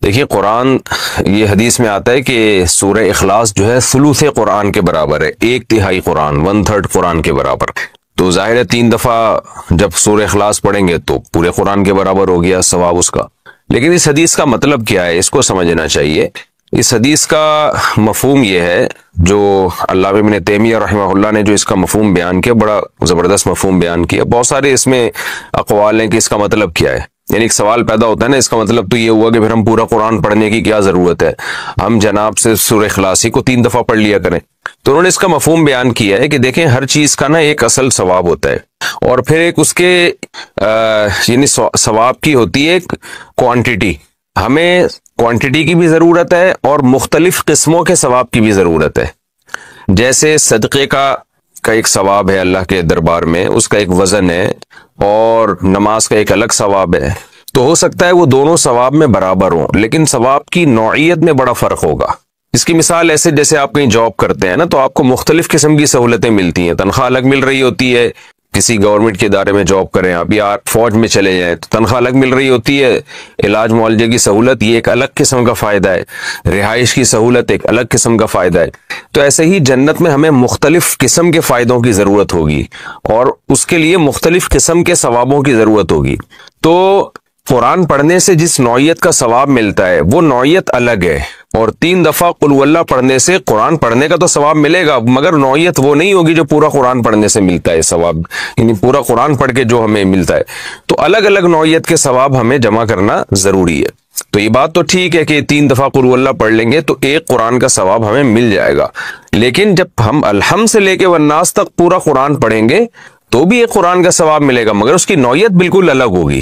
دیکھیے قرآن، یہ حدیث میں آتا ہے کہ سورہ اخلاص جو ہے ثلث قرآن کے برابر ہے، ایک تہائی قرآن، 1/3 قرآن کے برابر۔ تو ظاہر ہے 3 دفعہ جب سورہ اخلاص پڑھیں گے تو پورے قرآن کے برابر ہو گیا ثواب اس کا۔ لیکن اس حدیث کا مطلب کیا ہے، اس کو سمجھنا چاہیے۔ اس حدیث کا مفہوم یہ ہے، جو علامہ ابن تیمیہ رحمہ اللہ نے جو اس کا مفہوم بیان کیا، بڑا زبردست مفہوم بیان کیا۔ بہت سارے اس میں اقوال ہیں کہ اس کا مطلب کیا ہے۔ یعنی ایک سوال پیدا ہوتا ہے نا، اس کا مطلب تو یہ ہوا کہ پھر ہم پورا قرآن پڑھنے کی کیا ضرورت ہے، ہم جناب سے سورہ اخلاص کو 3 دفعہ پڑھ لیا کریں۔ تو انہوں نے اس کا مفہوم بیان کیا ہے کہ دیکھیں ہر چیز کا نا ایک اصل ثواب ہوتا ہے، اور پھر ایک اس کے یعنی ثواب کی ہوتی ہے ایک کوانٹٹی۔ ہمیں کوانٹٹی کی بھی ضرورت ہے اور مختلف قسموں کے ثواب کی بھی ضرورت ہے۔ جیسے صدقے کا ایک ثواب ہے اللہ کے دربار میں، اس کا ایک وزن ہے، اور نماز کا ایک الگ ثواب ہے۔ تو ہو سکتا ہے وہ دونوں ثواب میں برابر ہوں، لیکن ثواب کی نوعیت میں بڑا فرق ہوگا۔ اس کی مثال ایسے جیسے آپ کہیں جاب کرتے ہیں نا، تو آپ کو مختلف قسم کی سہولتیں ملتی ہیں، تنخواہ الگ مل رہی ہوتی ہے۔ کسی گورنمنٹ کے ادارے میں جاب کریں آپ، یا فوج میں چلے جائیں تو تنخواہ الگ مل رہی ہوتی ہے۔ علاج معالجے کی سہولت یہ ایک الگ قسم کا فائدہ ہے، رہائش کی سہولت ایک الگ قسم کا فائدہ ہے۔ تو ایسے ہی جنت میں ہمیں مختلف قسم کے فائدوں کی ضرورت ہوگی، اور اس کے لیے مختلف قسم کے ثوابوں کی ضرورت ہوگی۔ تو قرآن پڑھنے سے جس نوعیت کا ثواب ملتا ہے وہ نوعیت الگ ہے، اور 3 دفعہ قل ہو اللہ پڑھنے سے قرآن پڑھنے کا تو ثواب ملے گا، مگر نوعیت وہ نہیں ہوگی جو پورا قرآن پڑھنے سے ملتا ہے ثواب، یعنی پورا قرآن پڑھ کے جو ہمیں ملتا ہے۔ تو الگ الگ نوعیت کے ثواب ہمیں جمع کرنا ضروری ہے۔ تو یہ بات تو ٹھیک ہے کہ 3 دفعہ قل ہو اللہ پڑھ لیں گے تو ایک قرآن کا ثواب ہمیں مل جائے گا، لیکن جب ہم الحمد سے لے کے والناس تک پورا قرآن پڑھیں گے تو بھی ایک قرآن کا ثواب ملے گا، مگر اس کی نوعیت بالکل الگ ہوگی۔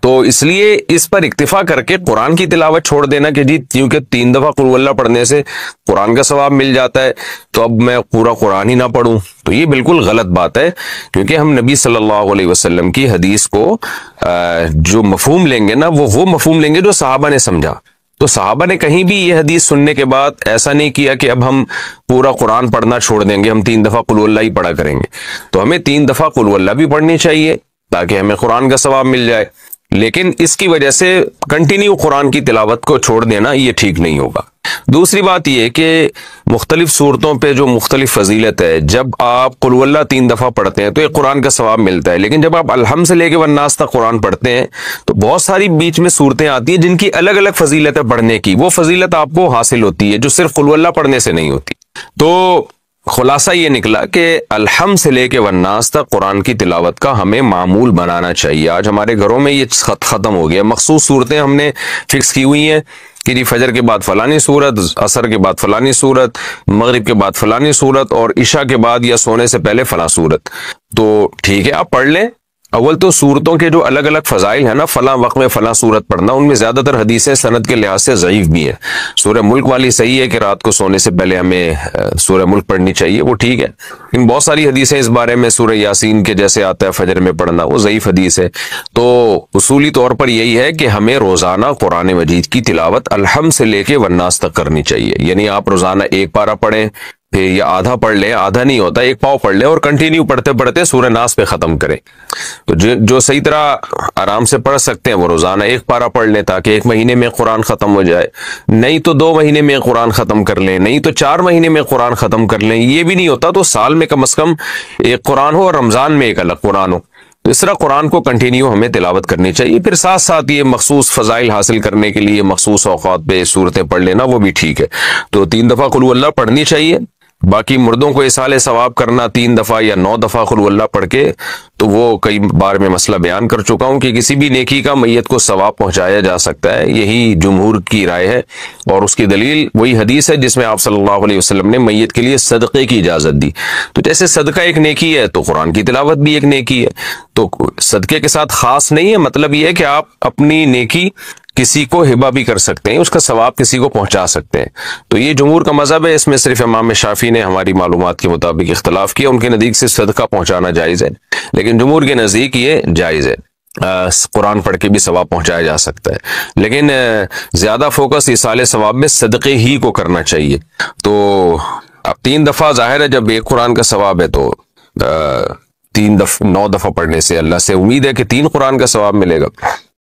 تو اس لیے اس پر اکتفا کر کے قرآن کی تلاوت چھوڑ دینا کہ جی کیونکہ 3 دفعہ قل ہو اللہ پڑھنے سے قرآن کا ثواب مل جاتا ہے تو اب میں پورا قرآن ہی نہ پڑھوں، تو یہ بالکل غلط بات ہے۔ کیونکہ ہم نبی صلی اللہ علیہ وسلم کی حدیث کو جو مفہوم لیں گے نا، وہ مفہوم لیں گے جو صحابہ نے سمجھا۔ تو صحابہ نے کہیں بھی یہ حدیث سننے کے بعد ایسا نہیں کیا کہ اب ہم پورا قرآن پڑھنا چھوڑ دیں گے، ہم 3 دفعہ قل ہو اللہ ہی پڑھا کریں گے۔ تو ہمیں 3 دفعہ قل ہو اللہ بھی پڑھنی چاہیے تاکہ ہمیں قرآن کا ثواب مل جائے، لیکن اس کی وجہ سے کنٹینیو قرآن کی تلاوت کو چھوڑ دینا یہ ٹھیک نہیں ہوگا۔ دوسری بات یہ کہ مختلف صورتوں پہ جو مختلف فضیلت ہے، جب آپ قل ہو اللہ 3 دفعہ پڑھتے ہیں تو ایک قرآن کا ثواب ملتا ہے، لیکن جب آپ الحمد سے لے کے والناس تک قرآن پڑھتے ہیں تو بہت ساری بیچ میں صورتیں آتی ہیں جن کی الگ الگ فضیلت ہے پڑھنے کی، وہ فضیلت آپ کو حاصل ہوتی ہے جو صرف قل ہو اللہ پڑھنے سے نہیں ہوتی۔ تو خلاصہ یہ نکلا کہ الحمد سے لے کے والناس تک قرآن کی تلاوت کا ہمیں معمول بنانا چاہیے۔ آج ہمارے گھروں میں یہ ختم ہو گیا، مخصوص صورتیں ہم نے فکس کی ہوئی ہیں کہ جی فجر کے بعد فلانی صورت، عصر کے بعد فلانی صورت، مغرب کے بعد فلانی صورت، اور عشاء کے بعد یا سونے سے پہلے فلاں صورت۔ تو ٹھیک ہے آپ پڑھ لیں۔ اول تو صورتوں کے جو الگ الگ فضائل ہیں نا، فلاں وقت میں فلاں صورت پڑھنا، ان میں زیادہ تر حدیثیں سند کے لحاظ سے ضعیف بھی ہیں۔ سورہ ملک والی صحیح ہے کہ رات کو سونے سے پہلے ہمیں سورہ ملک پڑھنی چاہیے، وہ ٹھیک ہے، لیکن بہت ساری حدیثیں اس بارے میں، سورہ یاسین کے جیسے آتا ہے فجر میں پڑھنا، وہ ضعیف حدیث ہے۔ تو اصولی طور پر یہی ہے کہ ہمیں روزانہ قرآن مجید کی تلاوت الحمد سے لے کے والناس تک کرنی چاہیے، یعنی آپ روزانہ 1 پارہ پڑھیں، پھر یا آدھا پڑھ لیں، آدھا نہیں ہوتا 1 پاؤ پڑھ لیں، اور کنٹینیو پڑھتے پڑھتے سورہ ناس پہ ختم کریں۔ تو جو صحیح طرح آرام سے پڑھ سکتے ہیں وہ روزانہ 1 پارہ پڑھ لیں تاکہ 1 مہینے میں قرآن ختم ہو جائے، نہیں تو 2 مہینے میں قرآن ختم کر لیں، نہیں تو 4 مہینے میں قرآن ختم کر لیں، یہ بھی نہیں ہوتا تو سال میں کم از کم 1 قرآن ہو اور رمضان میں 1 الگ قرآن ہو۔ اس طرح قرآن کو کنٹینیو ہمیں تلاوت کرنی چاہیے، پھر ساتھ ساتھ یہ مخصوص فضائل حاصل کرنے کے لیے مخصوص اوقات پہ صورتیں پڑھ لینا وہ بھی ٹھیک ہے۔ تو 3 دفعہ قل ہو اللہ پڑھنی چاہیے۔ باقی مردوں کو اصال ثواب کرنا 3 دفعہ یا 9 دفعہ قل ہو اللہ پڑھ کے، تو وہ کئی بار میں مسئلہ بیان کر چکا ہوں کہ کسی بھی نیکی کا میت کو ثواب پہنچایا جا سکتا ہے، یہی جمہور کی رائے ہے، اور اس کی دلیل وہی حدیث ہے جس میں آپ صلی اللہ علیہ وسلم نے میت کے لیے صدقے کی اجازت دی۔ تو جیسے صدقہ ایک نیکی ہے تو قرآن کی تلاوت بھی ایک نیکی ہے، تو صدقے کے ساتھ خاص نہیں ہے، مطلب یہ ہے کہ آپ اپنی نیکی کسی کو ہبہ بھی کر سکتے ہیں، اس کا ثواب کسی کو پہنچا سکتے ہیں۔ تو یہ جمہور کا مذہب ہے، اس میں صرف امام شافعی نے ہماری معلومات کے مطابق اختلاف کیا، ان کے نزدیک سے صدقہ پہنچانا جائز ہے، لیکن جمہور کے نزدیک یہ جائز ہے، قرآن پڑھ کے بھی ثواب پہنچایا جا سکتا ہے، لیکن زیادہ فوکس ایصال ثواب میں صدقے ہی کو کرنا چاہیے۔ تو اب 3 دفعہ ظاہر ہے جب 1 قرآن کا ثواب ہے تو 9 دفعہ پڑھنے سے اللہ سے امید ہے کہ 3 قرآن کا ثواب ملے گا۔